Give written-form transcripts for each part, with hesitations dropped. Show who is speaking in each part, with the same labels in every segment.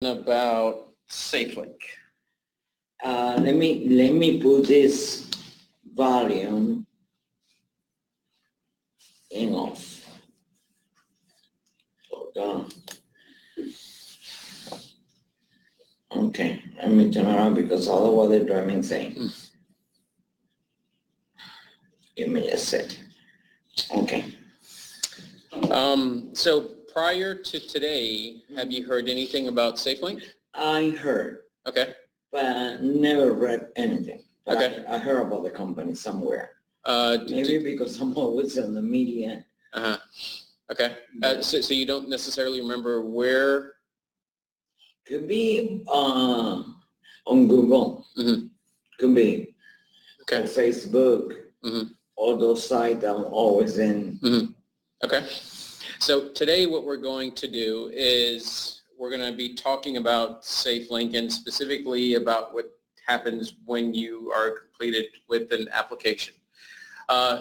Speaker 1: about SafeLink.
Speaker 2: Let me put this volume in off. Hold on. Okay, let me turn around because otherwise they're driving insane. Give me a sec. Okay.
Speaker 1: So prior to today, have you heard anything about SafeLink?
Speaker 2: I heard,
Speaker 1: Okay.
Speaker 2: but never read anything. But
Speaker 1: Okay.
Speaker 2: I heard about the company somewhere.
Speaker 1: d-
Speaker 2: Maybe because I'm always in the media.
Speaker 1: Uh-huh. Okay. So you don't necessarily remember where?
Speaker 2: Could be on Google.
Speaker 1: Mm-hmm.
Speaker 2: Could be
Speaker 1: Okay.
Speaker 2: on Facebook.
Speaker 1: Mm-hmm.
Speaker 2: All those sites I'm always in.
Speaker 1: Mm-hmm. Okay. So today what we're going to do is we're going to be talking about SafeLink and specifically about what happens when you are completed with an application.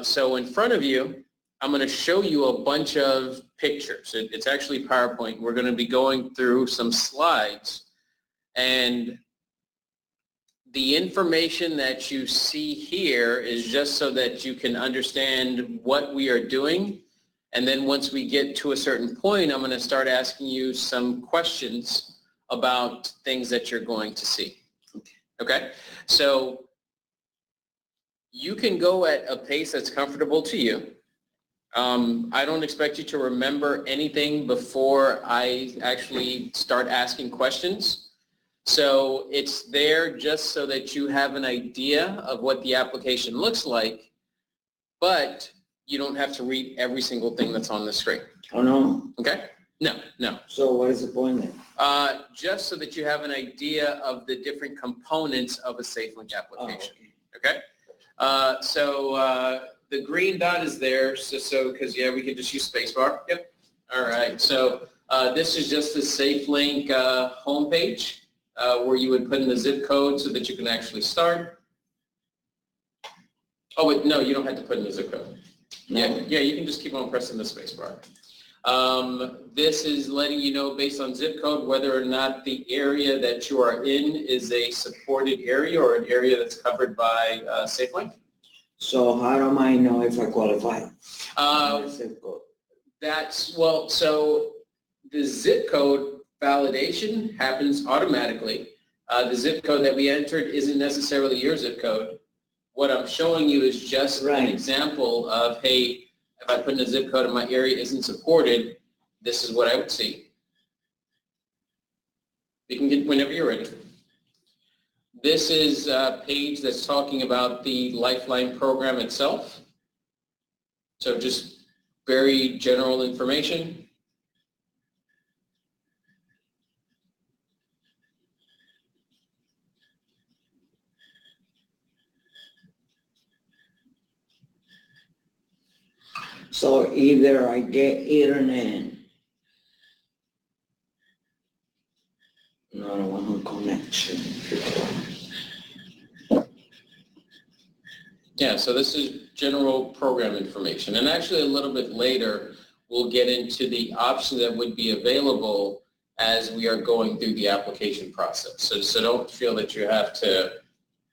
Speaker 1: So in front of you, I'm going to show you a bunch of pictures. It's actually PowerPoint. We're going to be going through some slides, and the information that you see here is just so that you can understand what we are doing. And then once we get to a certain point, I'm going to start asking you some questions about things that you're going to see. Okay? So you can go at a pace that's comfortable to you. I don't expect you to remember anything before I actually start asking questions. So it's there just so that you have an idea of what the application looks like, but you don't have to read every single thing that's on the screen.
Speaker 2: Oh, no?
Speaker 1: Okay? No.
Speaker 2: So what is the point then?
Speaker 1: Just so that you have an idea of the different components of a SafeLink application.
Speaker 2: Oh, okay.
Speaker 1: So the green dot is there, so because we can just use spacebar. Yep. All right. So this is just the SafeLink homepage where you would put in the zip code so that you can actually start. Oh wait, no, you don't have to put in the zip code.
Speaker 2: No.
Speaker 1: Yeah, you can just keep on pressing the spacebar. This is letting you know based on zip code whether or not the area that you are in is a supported area or an area that's covered by SafeLink.
Speaker 2: So how do I know if I qualify? Zip code.
Speaker 1: So the zip code validation happens automatically. The zip code that we entered isn't necessarily your zip code. What I'm showing you is just an example of, hey, if I put in a zip code and my area isn't supported, this is what I would see. You can get whenever you're ready. This is a page that's talking about the Lifeline program itself. So just very general information.
Speaker 2: So either I get internet. No, I don't want no connection.
Speaker 1: Yeah, so this is general program information. And actually a little bit later, we'll get into the options that would be available as we are going through the application process. So don't feel that you have to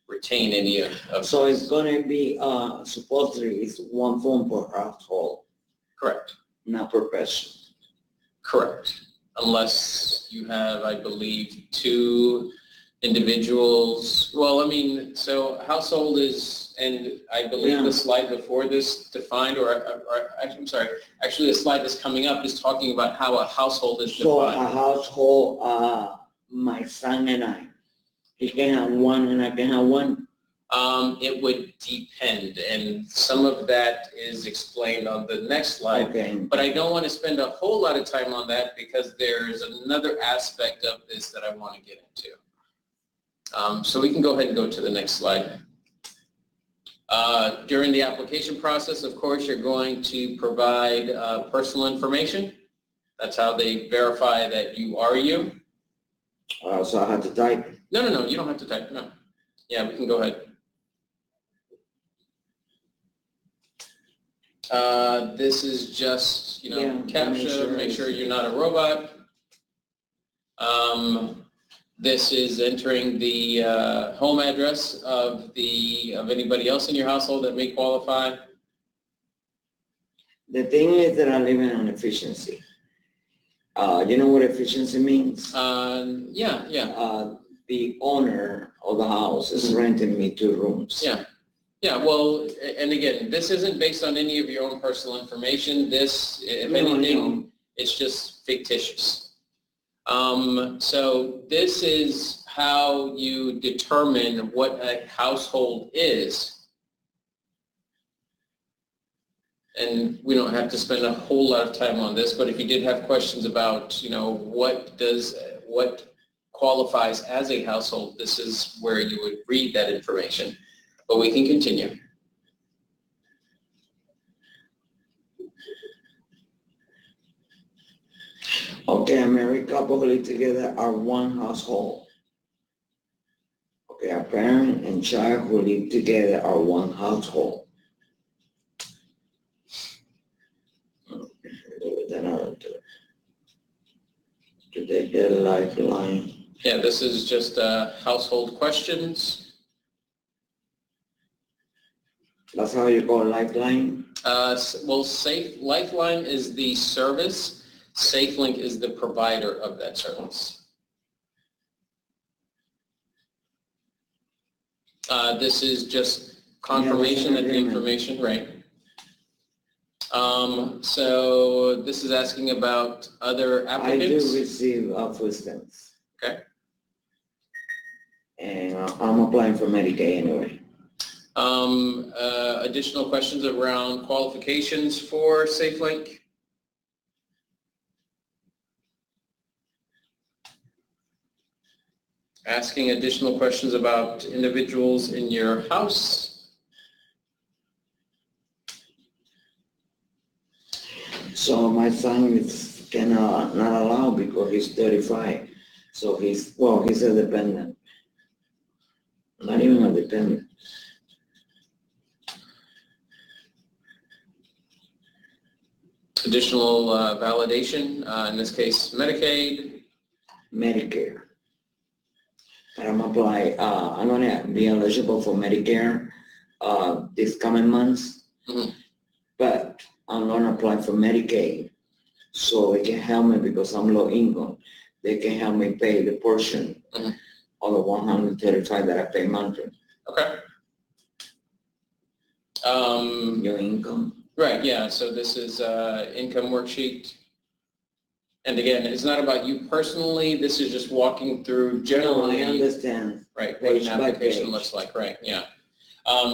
Speaker 1: retain any of
Speaker 2: So it's going to be, supposedly it's one phone per household.
Speaker 1: Correct.
Speaker 2: Not per person.
Speaker 1: Correct. Unless you have, I believe, two individuals. Well, I mean, so household is, and I believe the slide before this defined, I'm sorry, actually the slide that's coming up is talking about how a household is defined.
Speaker 2: So a household, my son and I, he can have one and I can have one.
Speaker 1: It would depend, and some of that is explained on the next slide.
Speaker 2: Okay.
Speaker 1: But I don't want to spend a whole lot of time on that because there's another aspect of this that I want to get into. So we can go ahead and go to the next slide. During the application process, of course, you're going to provide personal information. That's how they verify that you are you.
Speaker 2: So I have to type?
Speaker 1: No, you don't have to type, no. Yeah, we can go ahead. This is just, CAPTCHA, make sure you're not a robot. This is entering the home address of anybody else in your household that may qualify.
Speaker 2: The thing is that I live in an efficiency. You know what efficiency means?
Speaker 1: Yeah.
Speaker 2: The owner of the house is renting me 2 rooms.
Speaker 1: Yeah, well, and again, this isn't based on any of your own personal information. This, if anything, it's just fictitious. So this is how you determine what a household is. And we don't have to spend a whole lot of time on this, but if you did have questions about, what qualifies as a household, this is where you would read that information. But we can continue.
Speaker 2: Okay, a married couple who live together are one household. Okay, a parent and child who live together are one household. Did they get a lifeline?
Speaker 1: Yeah, this is just household questions.
Speaker 2: That's how you call lifeline?
Speaker 1: Well, Lifeline is the service. SafeLink is the provider of that service. This is just confirmation that the information, right? So this is asking about other applicants.
Speaker 2: I do receive food stamps.
Speaker 1: Okay.
Speaker 2: And I'm applying for Medicaid anyway.
Speaker 1: Additional questions around qualifications for SafeLink? Asking additional questions about individuals in your house.
Speaker 2: So my son is not allowed because he's 35. So he's a dependent. Not even a dependent.
Speaker 1: Additional validation, in this case, Medicaid.
Speaker 2: Medicare. I'm gonna be eligible for Medicare this coming months, but I'm gonna apply for Medicaid so they can help me because I'm low income. They can help me pay the portion of the $135 that I pay monthly.
Speaker 1: Okay.
Speaker 2: Your income.
Speaker 1: Right. Yeah. So this is income worksheet. And again, it's not about you personally. This is just walking through generally.
Speaker 2: No, I understand.
Speaker 1: Right, what an application looks like, right, yeah.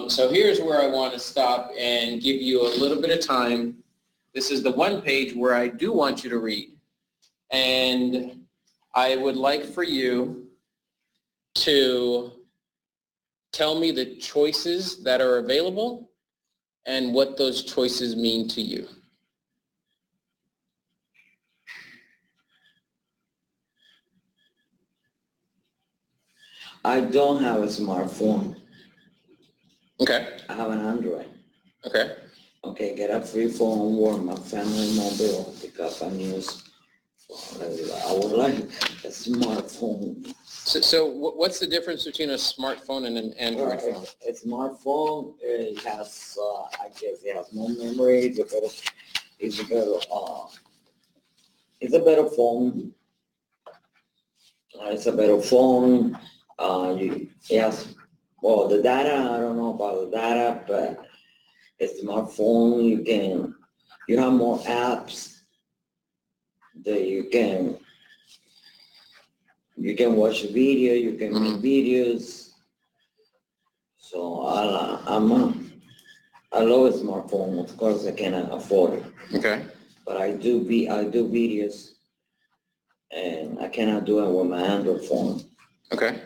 Speaker 1: So here's where I want to stop and give you a little bit of time. This is the one page where I do want you to read. And I would like for you to tell me the choices that are available and what those choices mean to you.
Speaker 2: I don't have a smartphone.
Speaker 1: Okay.
Speaker 2: I have an Android.
Speaker 1: Okay.
Speaker 2: Okay, get a free phone or my family mobile because I'm used. I would like a smartphone.
Speaker 1: So what's the difference between a smartphone and an Android phone?
Speaker 2: A smartphone, it has, I guess it has more memory. It's a better phone. It's a better phone. Yes, well, the data, I don't know about the data, but a smartphone, you have more apps that you can watch a video, you can make videos. So I love a smartphone. Of course, I cannot afford it.
Speaker 1: Okay.
Speaker 2: But I do videos, and I cannot do it with my Android phone.
Speaker 1: Okay.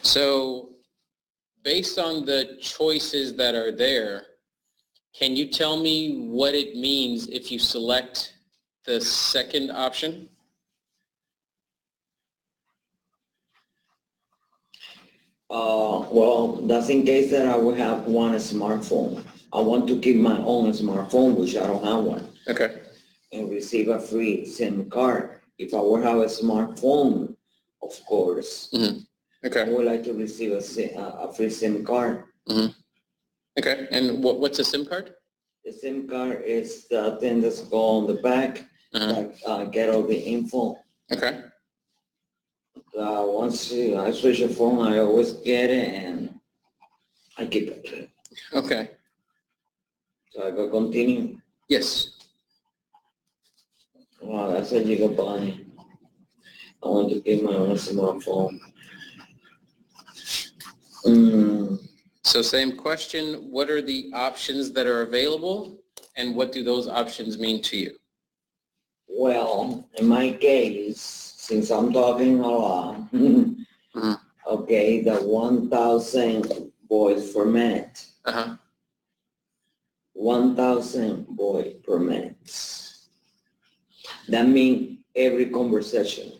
Speaker 1: So based on the choices that are there, can you tell me what it means if you select the second option?
Speaker 2: Well, that's in case that I would have a smartphone. I want to keep my own smartphone, which I don't have one.
Speaker 1: Okay.
Speaker 2: And receive a free SIM card. if I would have a smartphone, of course, I
Speaker 1: Okay.
Speaker 2: would like to receive a free SIM card.
Speaker 1: Okay. And what's a SIM card?
Speaker 2: The SIM card is the thing that's go on the back, like get all the info.
Speaker 1: Okay.
Speaker 2: Once I switch the phone, I always get it and I keep it.
Speaker 1: Okay.
Speaker 2: So I go continue.
Speaker 1: Yes.
Speaker 2: Wow, that's a gigabyte. I want to get my own smartphone.
Speaker 1: So same question, what are the options that are available and what do those options mean to you?
Speaker 2: Well, in my case, since I'm talking a lot, okay, the 1,000 voice per minute. 1,000 voice per minute. That means every conversation.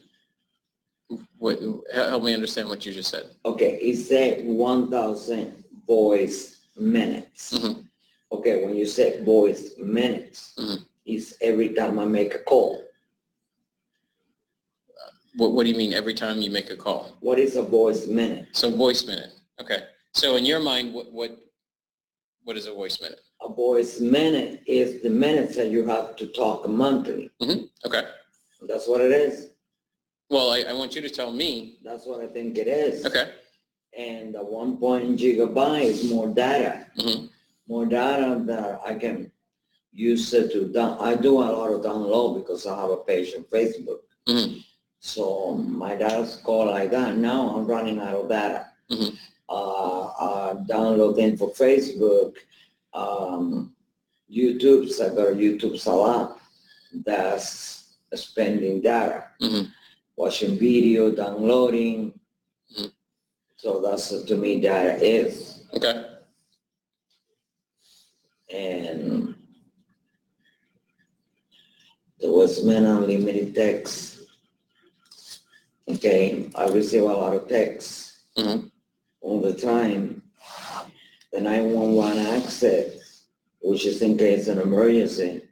Speaker 1: What, help me understand what you just said.
Speaker 2: Okay, it said 1,000 voice minutes. Okay, when you say voice minutes, it's every time I make a call.
Speaker 1: What do you mean every time you make a call?
Speaker 2: What is a voice minute?
Speaker 1: So voice minute. Okay. So in your mind, what is a voice minute?
Speaker 2: A voice minute is the minutes that you have to talk monthly.
Speaker 1: Okay.
Speaker 2: That's what it is.
Speaker 1: Well, I want you to tell me.
Speaker 2: That's what I think it is.
Speaker 1: Okay.
Speaker 2: And the 1 gigabyte is more data. More data that I can use it to I do a lot of download because I have a page on Facebook. So my data's go like that. Now I'm running out of data. Downloading for Facebook, YouTube's, I got YouTube's a lot. That's spending data. Watching video, downloading. So that's to me data is.
Speaker 1: Okay.
Speaker 2: And there was unlimited text. Okay, I receive a lot of text all the time. The 911 access, which is in case of an emergency,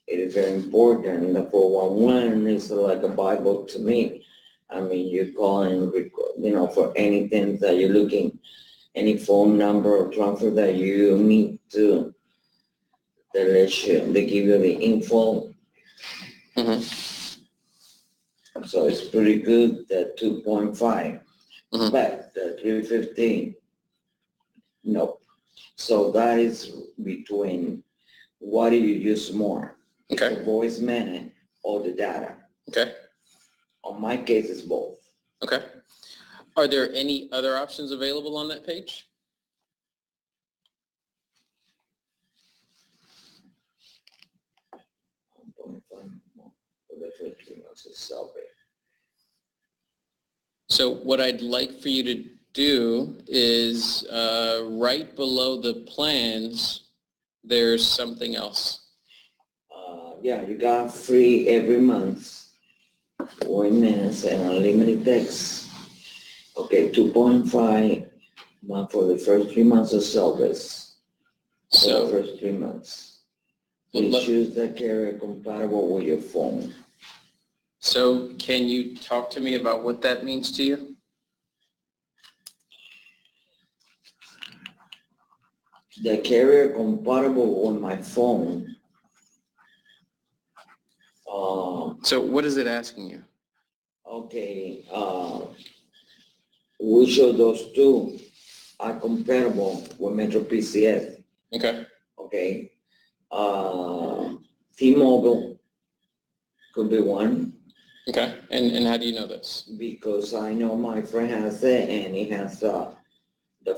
Speaker 2: it is very important. The 411 is like a Bible to me. I mean, you call and record, for anything that you're looking, any phone number or transfer that you need to, they give you the info. So it's pretty good, that 2.5, but the 315, no. So that is between what do you use more, the voice minute or the data.
Speaker 1: Okay.
Speaker 2: On my case, it's both.
Speaker 1: Okay. Are there any other options available on that page? So what I'd like for you to do is right below the plans, there's something else.
Speaker 2: Yeah, you got free every month, 4 minutes and unlimited text. Okay, 2.5 for the first 3 months of service. So the first 3 months. Please choose the carrier compatible with your phone.
Speaker 1: So can you talk to me about what that means to you?
Speaker 2: The carrier compatible on my phone.
Speaker 1: So what is it asking you?
Speaker 2: Okay, which of those two are compatible with Metro PCS?
Speaker 1: Okay.
Speaker 2: Okay. T-Mobile could be one.
Speaker 1: Okay, and how do you know this?
Speaker 2: Because I know my friend has it, and he has the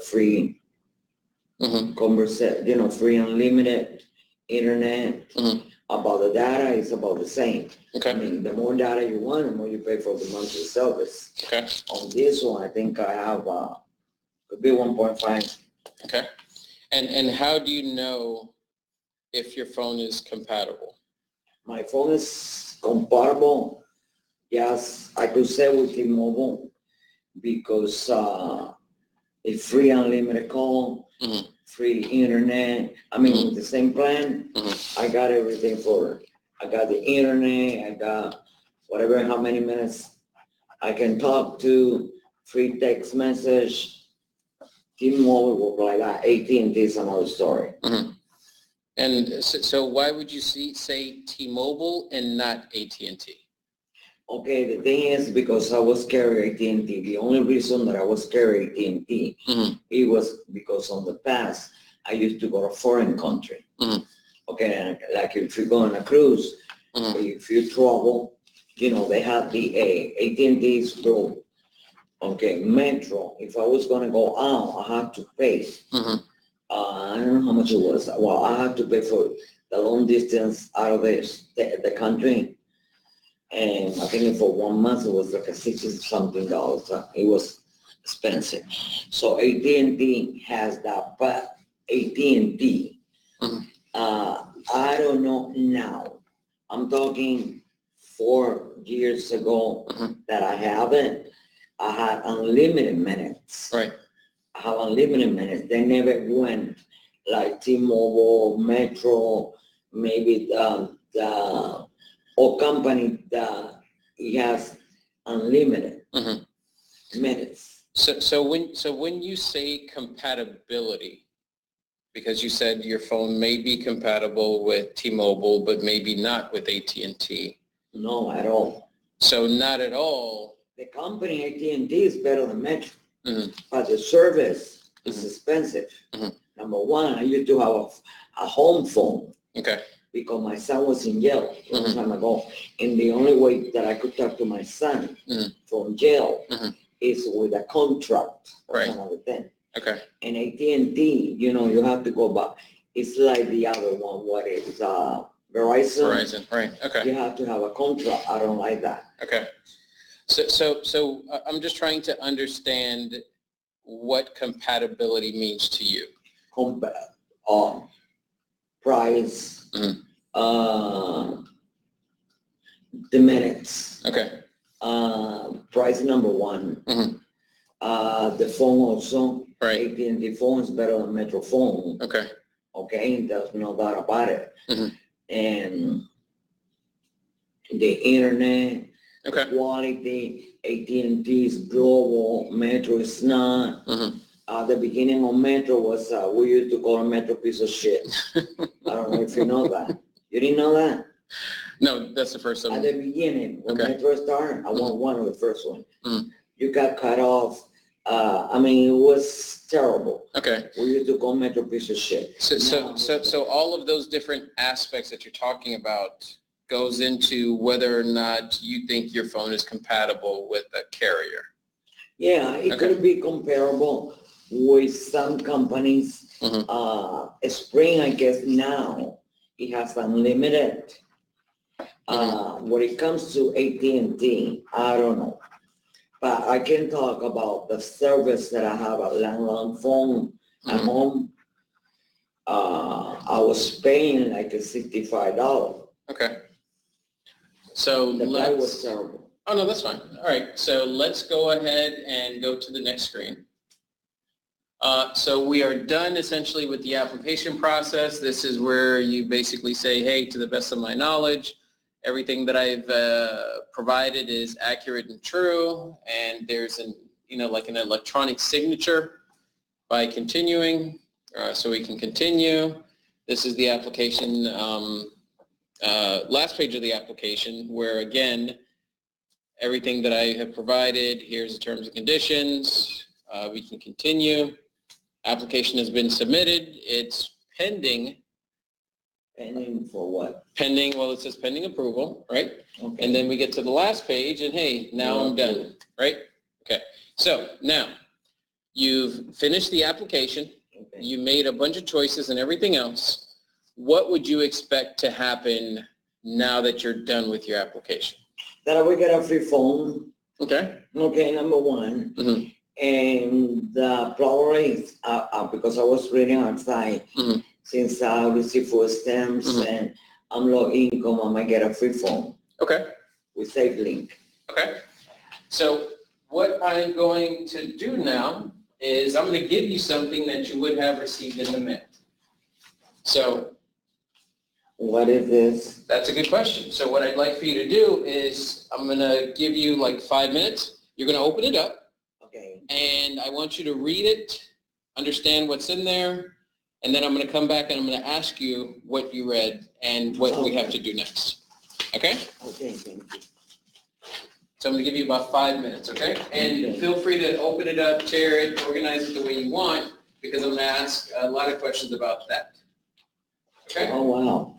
Speaker 2: free conversation, free unlimited internet. About the data, it's about the same.
Speaker 1: Okay.
Speaker 2: I mean, the more data you want, the more you pay for the monthly service.
Speaker 1: Okay.
Speaker 2: On this one, I think I have could be 1.5.
Speaker 1: Okay. And how do you know if your phone is compatible?
Speaker 2: My phone is compatible. Yes, I could say with T-Mobile because it's free unlimited call, free internet. I mean, with the same plan, I got everything for it. I got the internet, I got whatever, how many minutes I can talk to, free text message. T-Mobile will like that. AT&T is another story.
Speaker 1: Mm-hmm. And so why would you say T-Mobile and not AT&T?
Speaker 2: Okay, the thing is because I was carrying AT&T. The only reason that I was carrying AT&T, it was because on the past, I used to go to foreign country. Okay, and like if you go on a cruise, if you travel, you know, they have the AT&T's rule. Okay, Metro, if I was gonna go out, I had to pay. I don't know how much it was. Well, I had to pay for the long distance out of the country. And I think for 1 month, it was like a $60-something. It was expensive. So AT&T has that, but AT&T, I don't know now. I'm talking 4 years ago that I haven't. I had unlimited minutes.
Speaker 1: Right.
Speaker 2: I have unlimited minutes. They never went like T-Mobile, Metro, maybe or company that has unlimited minutes.
Speaker 1: So when you say compatibility, because you said your phone may be compatible with T-Mobile, but maybe not with AT&T.
Speaker 2: No, at all.
Speaker 1: So not at all.
Speaker 2: The company AT&T is better than Metro, but the service is expensive. Number one, I used to have a home phone.
Speaker 1: Okay.
Speaker 2: Because my son was in jail a long time ago. And the only way that I could talk to my son from jail is with a contract.
Speaker 1: Right.
Speaker 2: Another thing.
Speaker 1: Okay.
Speaker 2: And AT&T, you know, you have to go back. It's like the other one, what is Verizon.
Speaker 1: Verizon, right. Okay.
Speaker 2: You have to have a contract. I don't like that.
Speaker 1: Okay. So I'm just trying to understand what compatibility means to you.
Speaker 2: Price, the minutes.
Speaker 1: Okay.
Speaker 2: Price number one. The phone also.
Speaker 1: Right.
Speaker 2: AT&T phone is better than Metro phone.
Speaker 1: Okay.
Speaker 2: Okay, there's no doubt about it. And the internet, quality, AT&T is global, Metro is not. The beginning of Metro was, we used to call Metro piece of shit. I don't know if you know that. You didn't know that?
Speaker 1: No, that's the first time.
Speaker 2: At the beginning, when Metro started, I was one of the first ones. You got cut off. I mean, it was terrible.
Speaker 1: Okay.
Speaker 2: We used to call Metro piece of shit.
Speaker 1: So all of those different aspects that you're talking about goes into whether or not you think your phone is compatible with a carrier.
Speaker 2: Yeah, it could be comparable with some companies. Sprint, I guess now, it has unlimited. When it comes to AT&T, I don't know. But I can talk about the service that I have, a landline phone at home. I was paying like $65.
Speaker 1: Okay. So
Speaker 2: the price was terrible.
Speaker 1: Oh, no, that's fine. All right. So let's go ahead and go to the next screen. So we are done essentially with the application process. This is where you basically say, hey, to the best of my knowledge, everything that I've provided is accurate and true, and there's like an electronic signature by continuing, so we can continue. This is the application, last page of the application, where again, everything that I have provided, here's the terms and conditions, we can continue. Application has been submitted, it's pending.
Speaker 2: Pending for what?
Speaker 1: Pending, well, it says pending approval, right?
Speaker 2: Okay.
Speaker 1: And then we get to the last page and hey, now I'm done, right? Okay, so now you've finished the application, you made a bunch of choices and everything else. What would you expect to happen now that you're done with your application?
Speaker 2: That I will get a free phone.
Speaker 1: Okay.
Speaker 2: Okay, number one. And probably because I was reading outside, since I receive food stamps and I'm low income, I might get a free phone.
Speaker 1: Okay.
Speaker 2: With SafeLink.
Speaker 1: Okay. So what I'm going to do now is I'm going to give you something that you would have received in the mail. So
Speaker 2: What is this?
Speaker 1: That's a good question. So what I'd like for you to do is I'm going to give you like 5 minutes. You're going to open it up.
Speaker 2: Okay.
Speaker 1: And I want you to read it, understand what's in there, and then I'm going to come back and I'm going to ask you what you read and what we have to do next. Okay?
Speaker 2: Okay, thank you.
Speaker 1: So I'm going to give you about 5 minutes, okay? And feel free to open it up, tear it, organize it the way you want, because I'm going to ask a lot of questions about that. Okay?
Speaker 2: Oh, wow.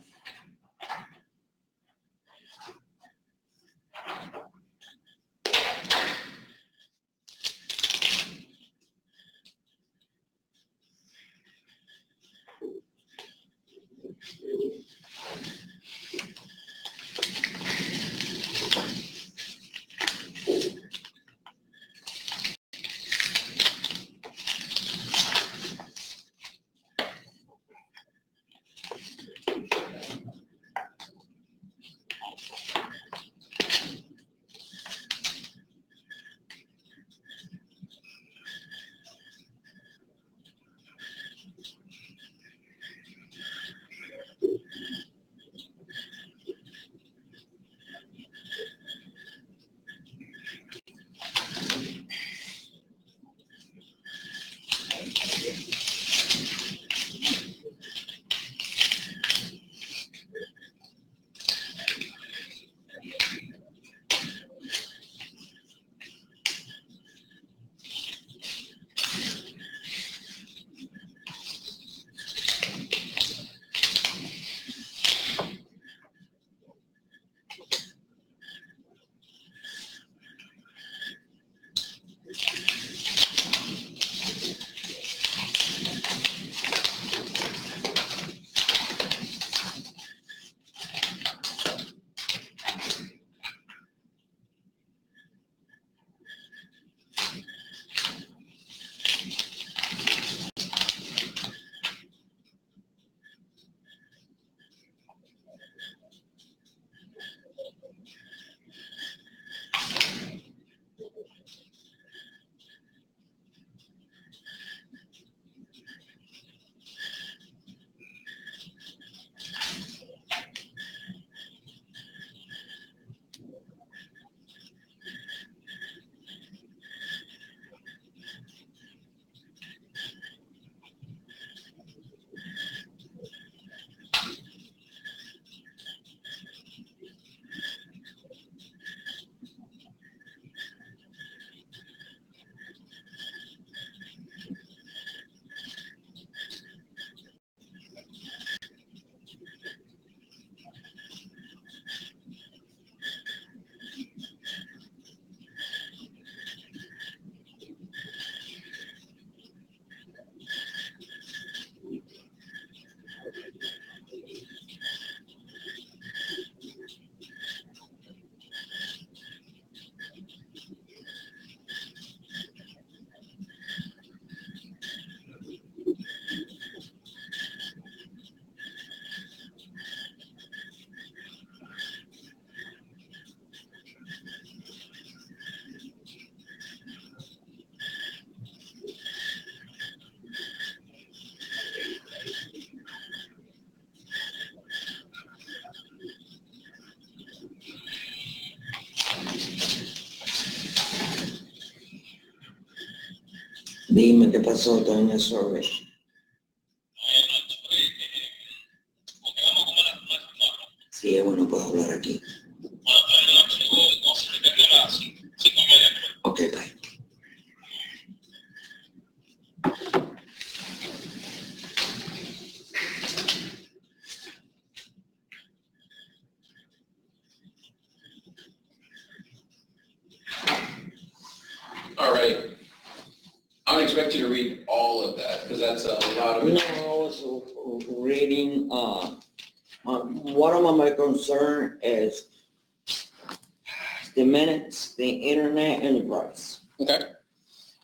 Speaker 2: Dime qué pasó, doña Sorbe. Sí, es bueno, puedo hablar aquí. Ok, bye.
Speaker 1: All right. I don't expect you to read all of that because that's a lot of it.
Speaker 2: No, I was reading, one of my concern is the minutes, the internet, and the price.
Speaker 1: Okay.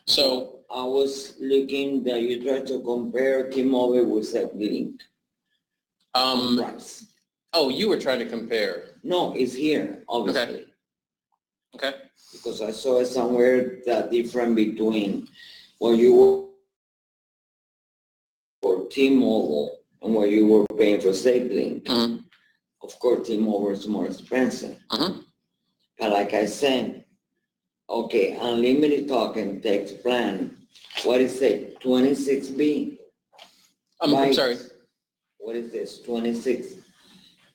Speaker 1: So,
Speaker 2: I was looking that you tried to compare T-Mobile with Link. Price.
Speaker 1: Oh, you were trying to compare.
Speaker 2: No, it's here, obviously.
Speaker 1: Okay.
Speaker 2: Because I saw it somewhere that difference between what you for T-Mobile and what you were paying for SafeLink.
Speaker 1: Mhm.
Speaker 2: Of course, T-Mobile is more expensive.
Speaker 1: Mhm.
Speaker 2: But like I said, okay, unlimited talk and text plan, what is it, 26B?
Speaker 1: I'm
Speaker 2: Bytes.
Speaker 1: sorry.
Speaker 2: What is this, 26?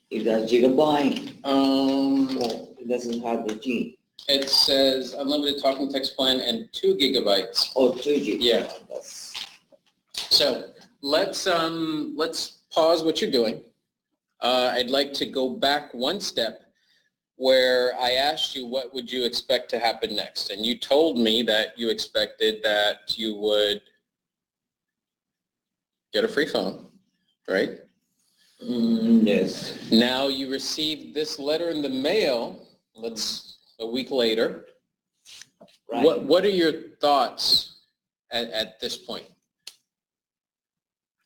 Speaker 2: Is that gigabyte? Well, it doesn't have the G.
Speaker 1: It says unlimited talking text plan and 2 gigabytes.
Speaker 2: Oh, 2G.
Speaker 1: Yeah.
Speaker 2: That's,
Speaker 1: So let's pause what you're doing. I'd like to go back one step where I asked you what would you expect to happen next, and you told me that you expected that you would get a free phone, right?
Speaker 2: yes.
Speaker 1: Now you received this letter in the mail. A week later.
Speaker 2: Right.
Speaker 1: What are your thoughts at this point?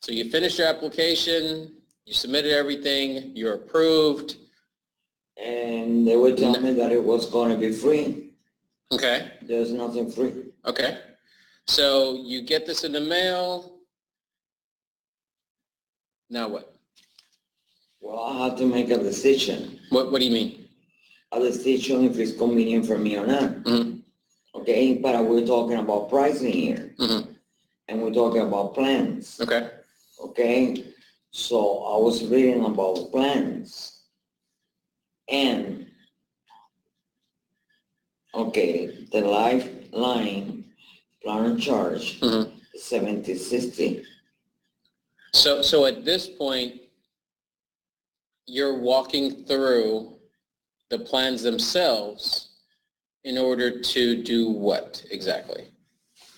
Speaker 1: So you finished your application, you submitted everything, you're approved.
Speaker 2: And they would tell me that it was going to be free.
Speaker 1: Okay.
Speaker 2: There's nothing free.
Speaker 1: Okay. So you get this in the mail. Now what?
Speaker 2: Well, I have to make a decision.
Speaker 1: What do you mean?
Speaker 2: A decision if it's convenient for me or not.
Speaker 1: Mm-hmm.
Speaker 2: Okay, but we're talking about pricing here.
Speaker 1: Mm-hmm.
Speaker 2: And we're talking about plans.
Speaker 1: Okay.
Speaker 2: Okay, so I was reading about plans. And, okay, the Lifeline plan and charge,
Speaker 1: Mm-hmm.
Speaker 2: 7060.
Speaker 1: So at this point, you're walking through the plans themselves in order to do what exactly?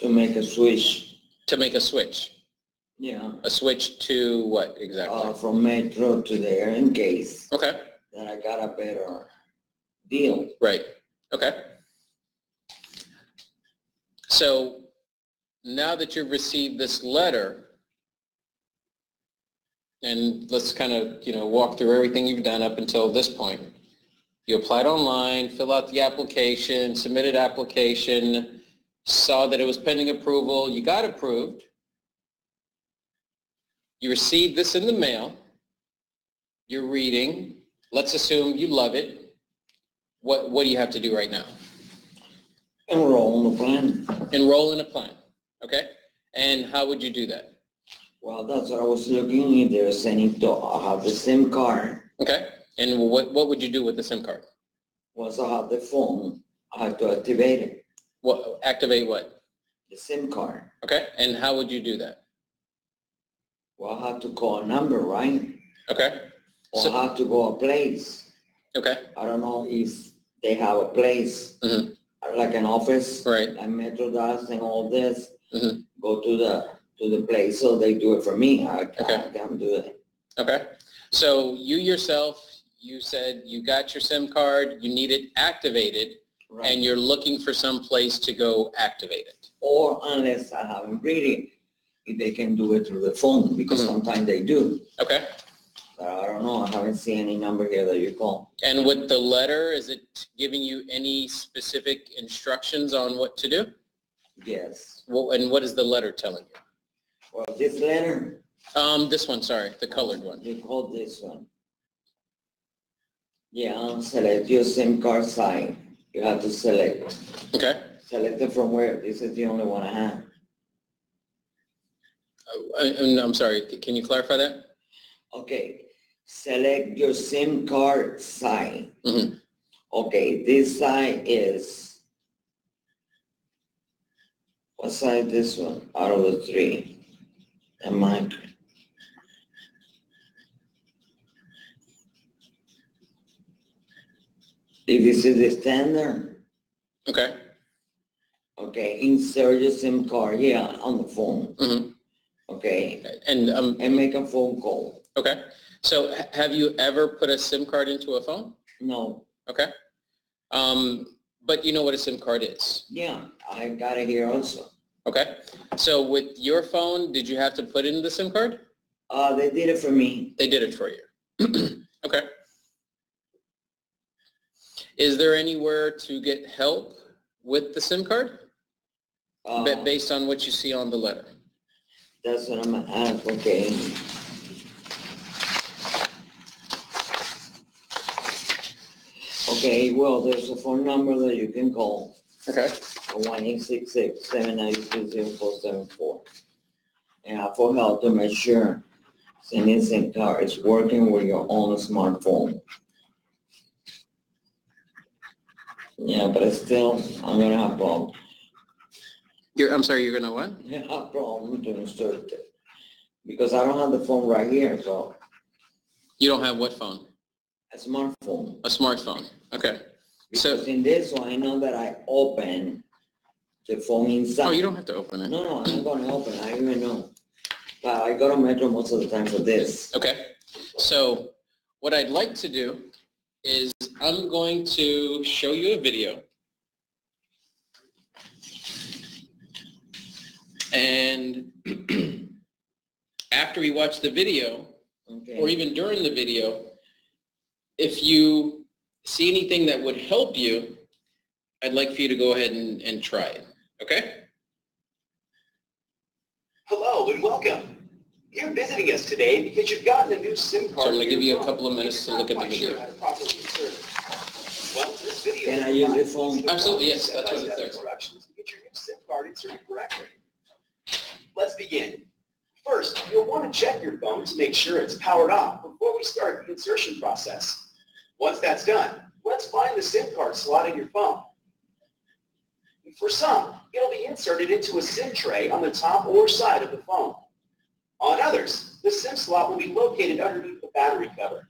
Speaker 2: To make a switch.
Speaker 1: To make a switch.
Speaker 2: Yeah.
Speaker 1: A switch to what exactly?
Speaker 2: From Metro to there in case
Speaker 1: Okay.
Speaker 2: that I got a better deal.
Speaker 1: Right. Okay. So now that you've received this letter, and let's kind of, walk through everything you've done up until this point. You applied online, fill out the application, submitted application, saw that it was pending approval, you got approved. You received this in the mail. You're reading. Let's assume you love it. What do you have to do right now?
Speaker 2: Enroll in the plan.
Speaker 1: Enroll in a plan. Okay? And how would you do that?
Speaker 2: Well, that's what I was looking if there's any to have the SIM card.
Speaker 1: Okay. And what would you do with the SIM card?
Speaker 2: Once I have the phone, I have to activate it.
Speaker 1: Activate what?
Speaker 2: The SIM card.
Speaker 1: Okay. And how would you do that?
Speaker 2: Well, I have to call a number, right?
Speaker 1: Okay.
Speaker 2: Or I have to go a place.
Speaker 1: Okay.
Speaker 2: I don't know if they have a place, like an office,
Speaker 1: right,
Speaker 2: like Metro does and all this.
Speaker 1: Mm-hmm.
Speaker 2: Go to the place, so they do it for me. I can't do it.
Speaker 1: Okay. So you yourself, you said you got your SIM card, you need it activated, right, and you're looking for some place to go activate it.
Speaker 2: Or unless I haven't read it, if they can do it through the phone, because sometimes they do.
Speaker 1: Okay.
Speaker 2: I don't know. I haven't seen any number here that you call.
Speaker 1: And with the letter, is it giving you any specific instructions on what to do?
Speaker 2: Yes.
Speaker 1: Well, and what is the letter telling you?
Speaker 2: Well, this letter.
Speaker 1: This one, sorry, the colored one.
Speaker 2: You call this one. Yeah, select your SIM card site. You have to select.
Speaker 1: Okay.
Speaker 2: Select it from where? This is the only one I have.
Speaker 1: I'm sorry, can you clarify that?
Speaker 2: Okay. Select your SIM card site.
Speaker 1: Mm-hmm.
Speaker 2: Okay, this site is, what site is this one out of the three? And mine. If this is the standard.
Speaker 1: Okay.
Speaker 2: Okay, insert your SIM card here on the phone.
Speaker 1: Mm-hmm.
Speaker 2: Okay.
Speaker 1: And
Speaker 2: make a phone call.
Speaker 1: Okay. So have you ever put a SIM card into a phone?
Speaker 2: No.
Speaker 1: Okay. But you know what a SIM card is?
Speaker 2: Yeah, I got it here also.
Speaker 1: Okay. So with your phone, did you have to put in the SIM card?
Speaker 2: They did it for me.
Speaker 1: They did it for you. Okay. Is there anywhere to get help with the SIM card? Based on what you see on the letter.
Speaker 2: That's what I'm at. Okay. Okay, well, there's a phone number that you can call,
Speaker 1: Okay.
Speaker 2: 1-866-792-0474. And ask for help to make sure sending SIM card is working with your own smartphone. Yeah, but still, I'm gonna have problem.
Speaker 1: I'm sorry, you're gonna what?
Speaker 2: I have problem to insert it. Because I don't have the phone right here, so
Speaker 1: You don't have what phone?
Speaker 2: a smartphone.
Speaker 1: A smartphone. Okay. So,
Speaker 2: Because in this one, I know that I open the phone inside.
Speaker 1: oh, you don't have to open it.
Speaker 2: No, I'm gonna open it, I don't even know. But I go to Metro most of the time for this.
Speaker 1: Okay. So what I'd like to do is I'm going to show you a video. And after we watch the video,
Speaker 2: Okay.
Speaker 1: or even during the video, if you see anything that would help you, I'd like for you to go ahead and try it. Okay?
Speaker 3: Hello and welcome. You're visiting us today because you've gotten a new SIM card.
Speaker 1: So I'm going to
Speaker 3: for
Speaker 1: give
Speaker 3: your
Speaker 1: you a
Speaker 3: phone.
Speaker 1: couple of minutes to look at the
Speaker 3: Not sure
Speaker 1: video.
Speaker 3: how to properly insert it. Well, this video
Speaker 2: Can I use the phone?
Speaker 1: Absolutely, yes, that's what it's
Speaker 3: step-by-step
Speaker 1: there.
Speaker 3: instructions to get your new SIM card inserted correctly. Let's begin. First, you'll want to check your phone to make sure it's powered off before we start the insertion process. Once that's done, let's find the SIM card slot in your phone. For some, it'll be inserted into a SIM tray on the top or side of the phone. On others, the SIM slot will be located underneath the battery cover.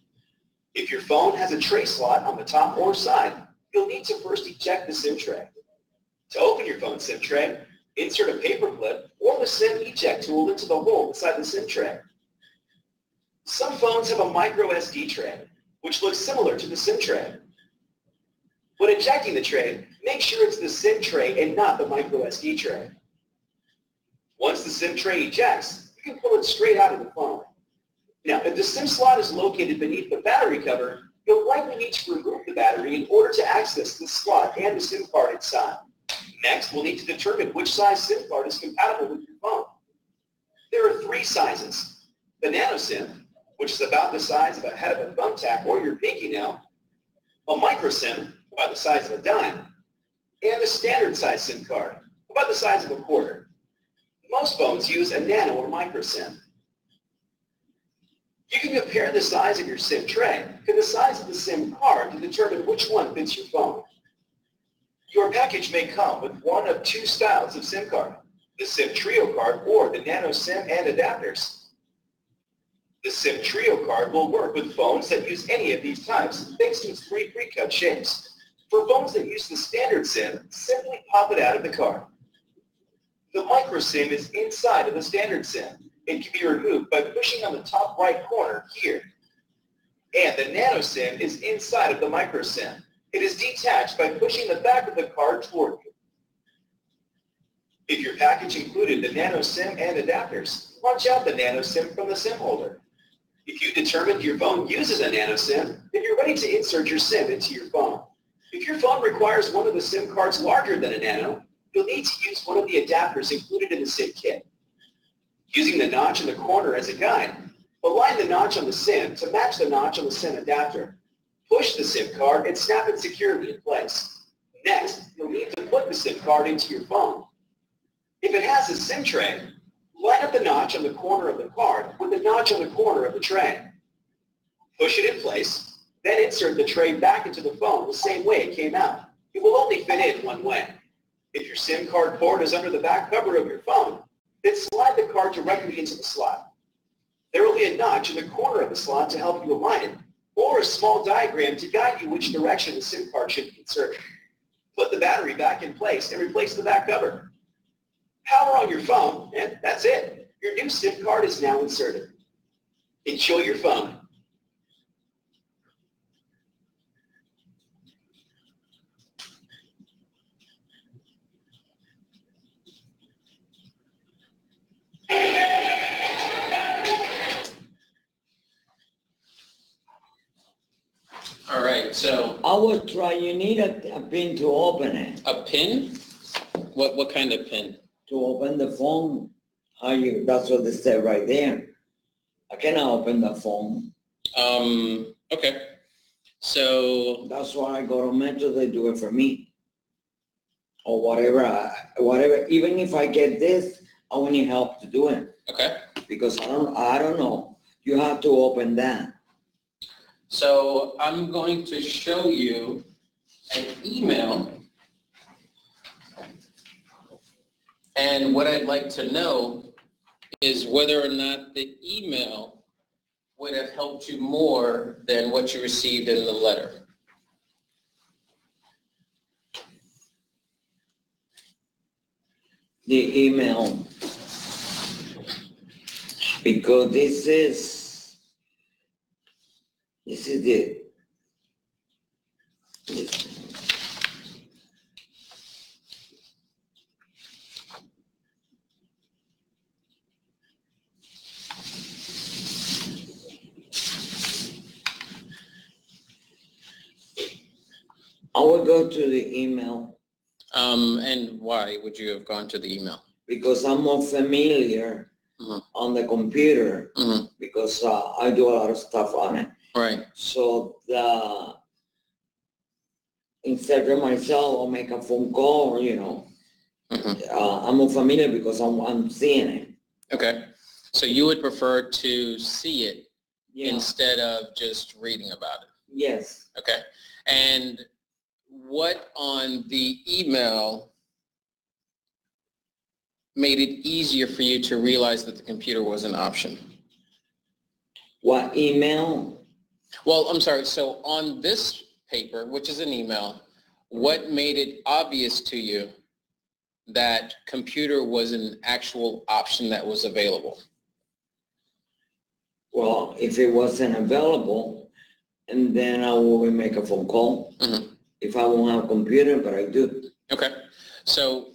Speaker 3: If your phone has a tray slot on the top or side, you'll need to first eject the SIM tray. To open your phone's SIM tray, insert a paper clip or the SIM eject tool into the hole inside the SIM tray. Some phones have a micro SD tray, which looks similar to the SIM tray. When ejecting the tray, make sure it's the SIM tray and not the micro SD tray. Once the SIM tray ejects, you can pull it straight out of the phone. Now, if the SIM slot is located beneath the battery cover, you'll likely need to remove the battery in order to access the slot and the SIM card inside. Next, we'll need to determine which size SIM card is compatible with your phone. There are 3 sizes: the nano SIM, which is about the size of a head of a thumbtack or your pinky nail, a micro SIM, about the size of a dime, and the standard size SIM card, about the size of a quarter. Most phones use a nano or micro SIM. You can compare the size of your SIM tray to the size of the SIM card to determine which one fits your phone. Your package may come with one of 2 styles of SIM card, the SIM Trio card or the nano SIM and adapters. The SIM Trio card will work with phones that use any of these types, thanks to its 3 pre-cut shapes. For phones that use the standard SIM, simply pop it out of the card. The micro SIM is inside of the standard SIM. It can be removed by pushing on the top right corner here. And the nano SIM is inside of the micro SIM. It is detached by pushing the back of the card toward you. If your package included the nano SIM and adapters, launch out the nano SIM from the SIM holder. If you determined your phone uses a nano SIM, then you're ready to insert your SIM into your phone. If your phone requires one of the SIM cards larger than a nano, you'll need to use one of the adapters included in the SIM kit. Using the notch in the corner as a guide, align the notch on the SIM to match the notch on the SIM adapter. Push the SIM card and snap it securely in place. Next, you'll need to put the SIM card into your phone. If it has a SIM tray, line up the notch on the corner of the card with the notch on the corner of the tray. Push it in place, then insert the tray back into the phone the same way it came out. It will only fit in one way. If your SIM card port is under the back cover of your phone, then slide the card directly into the slot. There will be a notch in the corner of the slot to help you align it, or a small diagram to guide you which direction the SIM card should be inserted. Put the battery back in place and replace the back cover. Power on your phone, and that's it. Your new SIM card is now inserted. Enjoy your phone.
Speaker 1: All right, so
Speaker 2: I will try, you need a pin to open it,
Speaker 1: a pin? What kind of pin?
Speaker 2: to open the phone. That's what they said right there. I cannot open the phone.
Speaker 1: Okay. So,
Speaker 2: That's why I go to Metro, they do it for me. Or whatever, even if I get this, I will need help to do it,
Speaker 1: okay.
Speaker 2: because I don't know. You have to open that.
Speaker 1: So I'm going to show you an email. And what I'd like to know is whether or not the email would have helped you more than what you received in the letter.
Speaker 2: The email, because this is the, I will go to the email
Speaker 1: And why would you have gone to the email?
Speaker 2: because I'm more familiar
Speaker 1: Mhm.
Speaker 2: on the computer
Speaker 1: Mhm.
Speaker 2: because I do a lot of stuff on it.
Speaker 1: Right.
Speaker 2: So instead of myself, I'll make a phone call,
Speaker 1: Mhm.
Speaker 2: I'm more familiar because I'm seeing it.
Speaker 1: Okay. So you would prefer to see it
Speaker 2: Yeah.
Speaker 1: instead of just reading about it.
Speaker 2: Yes.
Speaker 1: Okay. And what on the email made it easier for you to realize that the computer was an option?
Speaker 2: What email?
Speaker 1: Well, I'm sorry. So on this paper, which is an email, what made it obvious to you that computer was an actual option that was available?
Speaker 2: Well, if it wasn't available, and then I will make a phone call.
Speaker 1: Mhm.
Speaker 2: If I won't have a computer, but I do.
Speaker 1: Okay. So,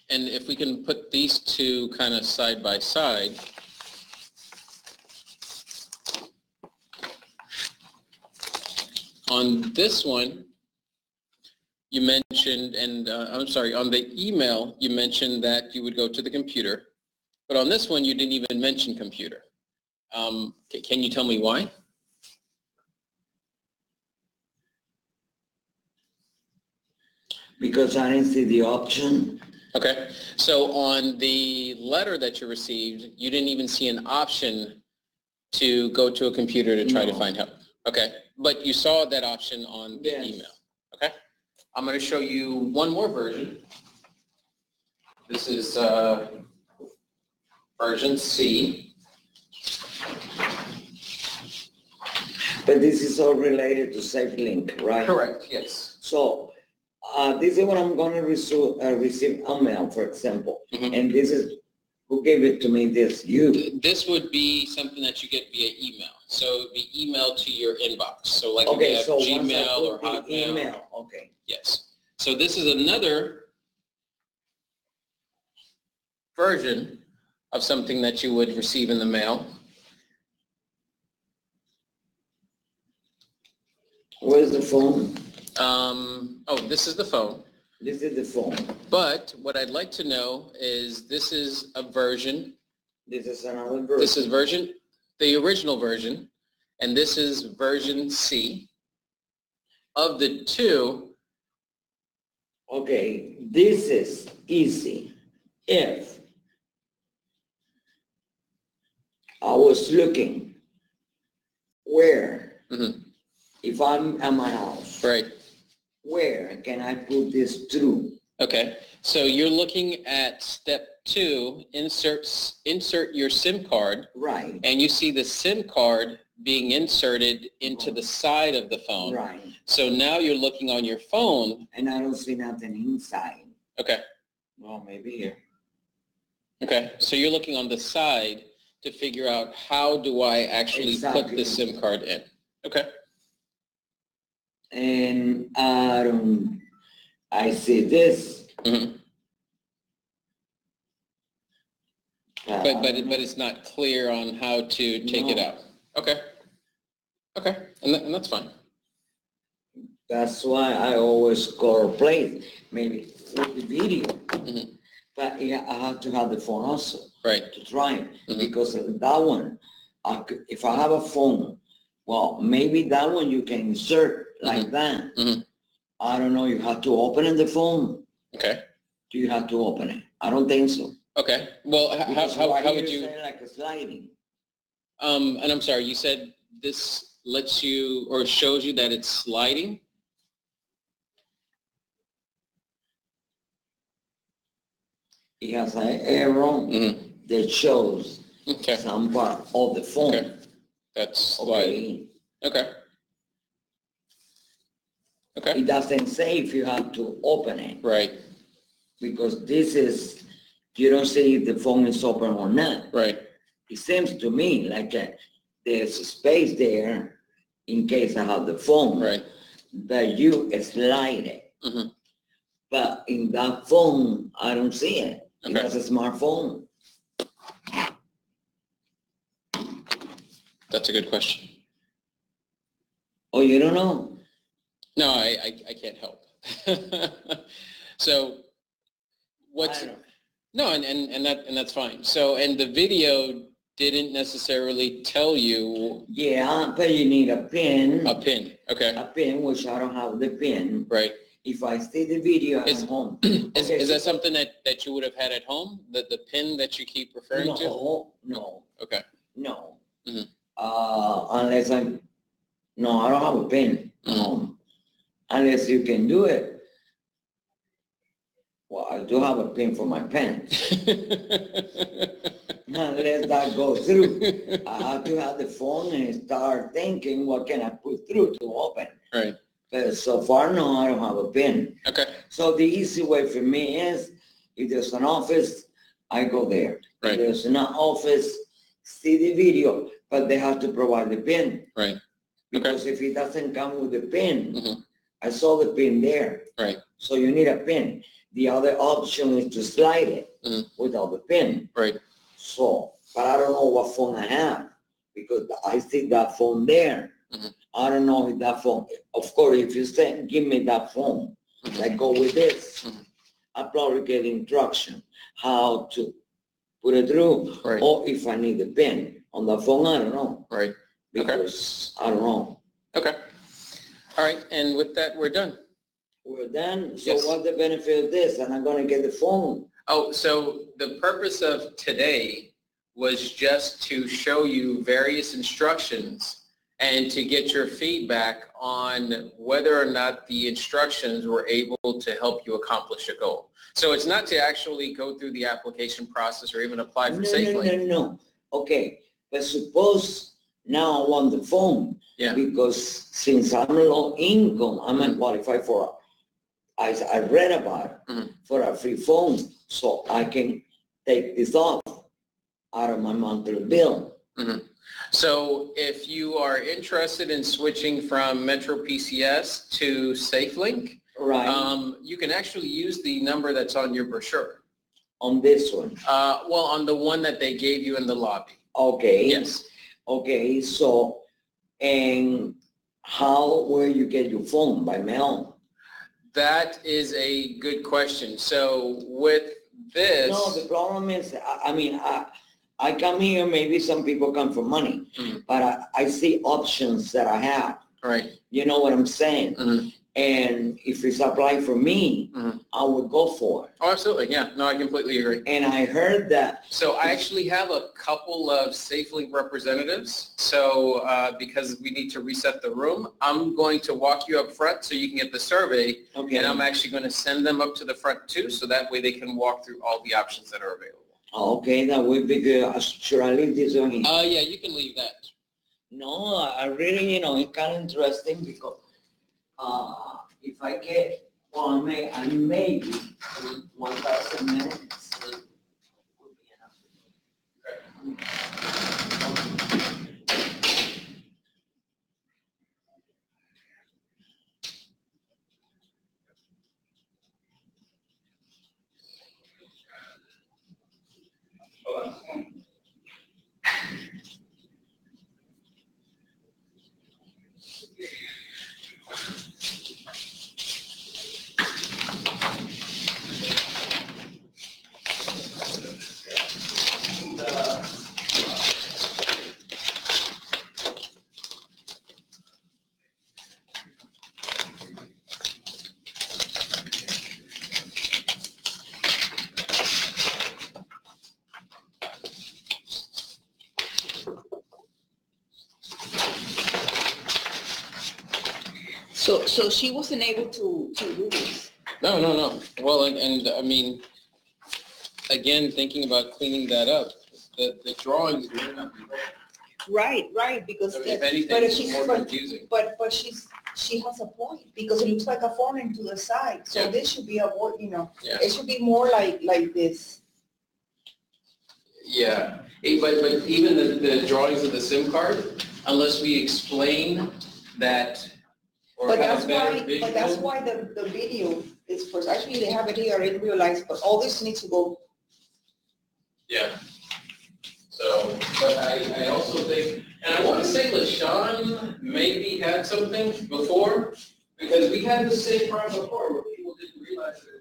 Speaker 1: and if we can put these two kind of side by side, on this one, you mentioned, and I'm sorry, on the email, you mentioned that you would go to the computer, but on this one, you didn't even mention computer. Can you tell me why?
Speaker 2: Because I didn't see the option.
Speaker 1: Okay, so on the letter that you received, you didn't even see an option to go to a computer to try to
Speaker 2: No.
Speaker 1: find help. Okay, but you saw that option on the
Speaker 2: Yes.
Speaker 1: email. Okay, I'm going to show you one more version. This is version C.
Speaker 2: But this is all related to SafeLink, right?
Speaker 1: Correct, yes.
Speaker 2: So this is what I'm going to receive a mail, for example.
Speaker 1: Mhm.
Speaker 2: And this is, who gave it to me? This, you.
Speaker 1: This would be something that you get via email. So it would be emailed to your inbox. So like if
Speaker 2: Okay,
Speaker 1: you have
Speaker 2: so once I
Speaker 1: Gmail or
Speaker 2: put the
Speaker 1: Hotmail.
Speaker 2: email, okay.
Speaker 1: Yes. So this is another version of something that you would receive in the mail.
Speaker 2: Where's the phone?
Speaker 1: This is the phone.
Speaker 2: This is the phone.
Speaker 1: But what I'd like to know is this is a version.
Speaker 2: This is another version.
Speaker 1: This is the original version, and this is version C. Of the two,
Speaker 2: Okay, this is easy. If I was looking where,
Speaker 1: Mhm.
Speaker 2: if I'm at my house,
Speaker 1: Right.
Speaker 2: where can I put this through?
Speaker 1: Okay. So you're looking at step 2, insert your SIM card,
Speaker 2: Right,
Speaker 1: and you see the SIM card being inserted into the side of the phone.
Speaker 2: right.
Speaker 1: So now you're looking on your phone.
Speaker 2: And I don't see nothing inside.
Speaker 1: Okay.
Speaker 2: Well, maybe here.
Speaker 1: Okay. So you're looking on the side to figure out how do I actually put
Speaker 2: Exactly.
Speaker 1: the SIM card in. Okay.
Speaker 2: And I see this.
Speaker 1: Mhm. But it's not clear on how to take it
Speaker 2: No.
Speaker 1: out. Okay. Okay. And that's fine.
Speaker 2: That's why I always call play, maybe with the video.
Speaker 1: Mhm.
Speaker 2: But yeah, I have to have the phone also
Speaker 1: Right.
Speaker 2: to try it
Speaker 1: Mhm.
Speaker 2: because that one, if I have a phone Well, maybe that one you can insert like that.
Speaker 1: Mhm.
Speaker 2: I don't know, you have to open in the phone.
Speaker 1: Okay.
Speaker 2: Do you have to open it? I don't think so.
Speaker 1: Okay. Well,
Speaker 2: Because
Speaker 1: how
Speaker 2: right
Speaker 1: would
Speaker 2: here
Speaker 1: you,
Speaker 2: say like a sliding.
Speaker 1: and I'm sorry, you said this lets you or shows you that it's sliding?
Speaker 2: It has an arrow
Speaker 1: Mhm.
Speaker 2: that shows
Speaker 1: Okay.
Speaker 2: some part of the phone.
Speaker 1: Okay. That's sliding.
Speaker 2: Okay.
Speaker 1: Okay. Okay.
Speaker 2: It doesn't say if you have to open it,
Speaker 1: Right.
Speaker 2: because this is, you don't see if the phone is open or not.
Speaker 1: Right.
Speaker 2: It seems to me like there's a space there in case I have the phone.
Speaker 1: Right.
Speaker 2: That you slide it.
Speaker 1: Mhm.
Speaker 2: But in that phone, I don't see it. It
Speaker 1: Okay.
Speaker 2: has a smartphone.
Speaker 1: That's a good question.
Speaker 2: Oh, you don't know?
Speaker 1: No, I can't help. So what's,
Speaker 2: I don't-
Speaker 1: no, and that's fine. So, and the video didn't necessarily tell you
Speaker 2: Yeah, but you need a pin.
Speaker 1: a pin. Okay.
Speaker 2: A pin, which I don't have the pin.
Speaker 1: Right.
Speaker 2: If I see the video
Speaker 1: Is-
Speaker 2: at home.
Speaker 1: Is that something that you would have had at home? The pin that you keep referring to?
Speaker 2: No,
Speaker 1: Okay.
Speaker 2: no.
Speaker 1: Mhm.
Speaker 2: Unless no, I don't have a pin at
Speaker 1: Mhm.
Speaker 2: home. Unless you can do it. Well, I do have a pin for my pen. Unless that goes through. I have to have the phone and start thinking, what can I put through to open?
Speaker 1: Right.
Speaker 2: But so far, no, I don't have a pin.
Speaker 1: Okay.
Speaker 2: So the easy way for me is, if there's an office, I go there.
Speaker 1: Right.
Speaker 2: If there's an office, see the video, but they have to provide the pin.
Speaker 1: Right.
Speaker 2: Because if it doesn't come with the pin,
Speaker 1: Mhm.
Speaker 2: I saw the pin there.
Speaker 1: Right.
Speaker 2: So you need a pin. The other option is to slide it
Speaker 1: Mhm.
Speaker 2: without the pin.
Speaker 1: Right.
Speaker 2: So, but I don't know what phone I have, because I see that phone there.
Speaker 1: Mhm.
Speaker 2: I don't know if that phone, of course, if you say, give me that phone,
Speaker 1: Mhm.
Speaker 2: like go with this,
Speaker 1: Mhm.
Speaker 2: I probably get instruction how to put it through.
Speaker 1: Right.
Speaker 2: Or if I need a pin on the phone, I don't know,
Speaker 1: Right. Okay.
Speaker 2: because I don't know.
Speaker 1: Okay. All right. And with that, we're done.
Speaker 2: We're done. So
Speaker 1: Yes.
Speaker 2: what's the benefit of this? And I'm gonna get the phone.
Speaker 1: Oh, so the purpose of today was just to show you various instructions and to get your feedback on whether or not the instructions were able to help you accomplish a goal. So it's not to actually go through the application process or even apply for SafeLink.
Speaker 2: No. Okay, but suppose now I want the phone.
Speaker 1: Yeah.
Speaker 2: Because since I'm low income, I'm not
Speaker 1: Mhm.
Speaker 2: qualified for, I read about it,
Speaker 1: Mhm.
Speaker 2: for a free phone, so I can take this off out of my monthly bill.
Speaker 1: So if you are interested in switching from Metro PCS to SafeLink,
Speaker 2: Right,
Speaker 1: you can actually use the number that's on your brochure.
Speaker 2: on this one.
Speaker 1: Well, on the one that they gave you in the lobby.
Speaker 2: Okay.
Speaker 1: Yes.
Speaker 2: Okay, so, and how will you get your phone? By mail?
Speaker 1: That is a good question. So with this,
Speaker 2: No, the problem is, I mean, I come here, maybe some people come for money,
Speaker 1: Mhm.
Speaker 2: but I see options that I have.
Speaker 1: right.
Speaker 2: You know what I'm saying?
Speaker 1: Mhm.
Speaker 2: And if it's applied for me,
Speaker 1: Mhm.
Speaker 2: I would go for it.
Speaker 1: Oh, absolutely. Yeah. No, I completely agree.
Speaker 2: And I heard that,
Speaker 1: So I actually have a couple of SafeLink representatives. So because we need to reset the room, I'm going to walk you up front so you can get the survey.
Speaker 2: okay,
Speaker 1: And I'm actually going to send them up to the front too, so that way they can walk through all the options that are available.
Speaker 2: okay, that would be good. Should I leave this on here?
Speaker 1: Yeah, you can leave that.
Speaker 2: No, I really, it's kind of interesting because, if I get, well, I may be 1,000 minutes. Would be enough.
Speaker 4: So she wasn't able to do this.
Speaker 1: No. Well, and I mean, again, thinking about cleaning that up, the drawings may not be right.
Speaker 4: Right, because
Speaker 1: So if anything,
Speaker 4: but
Speaker 1: it's
Speaker 4: she's
Speaker 1: more confusing.
Speaker 4: but she has a point because it looks like a phone to the side. So
Speaker 1: Yeah.
Speaker 4: this should be a word,
Speaker 1: Yeah.
Speaker 4: it should be more like this.
Speaker 1: Yeah, but even the drawings of the SIM card, unless we explain that or
Speaker 4: But
Speaker 1: have
Speaker 4: that's
Speaker 1: a better
Speaker 4: why,
Speaker 1: visual.
Speaker 4: but that's why the video is first. Actually, they have it here, I didn't realize, but all this needs to go.
Speaker 1: Yeah. So, but I also think, and I want to say LaShawn maybe had something before, because we had the same problem before where people didn't realize that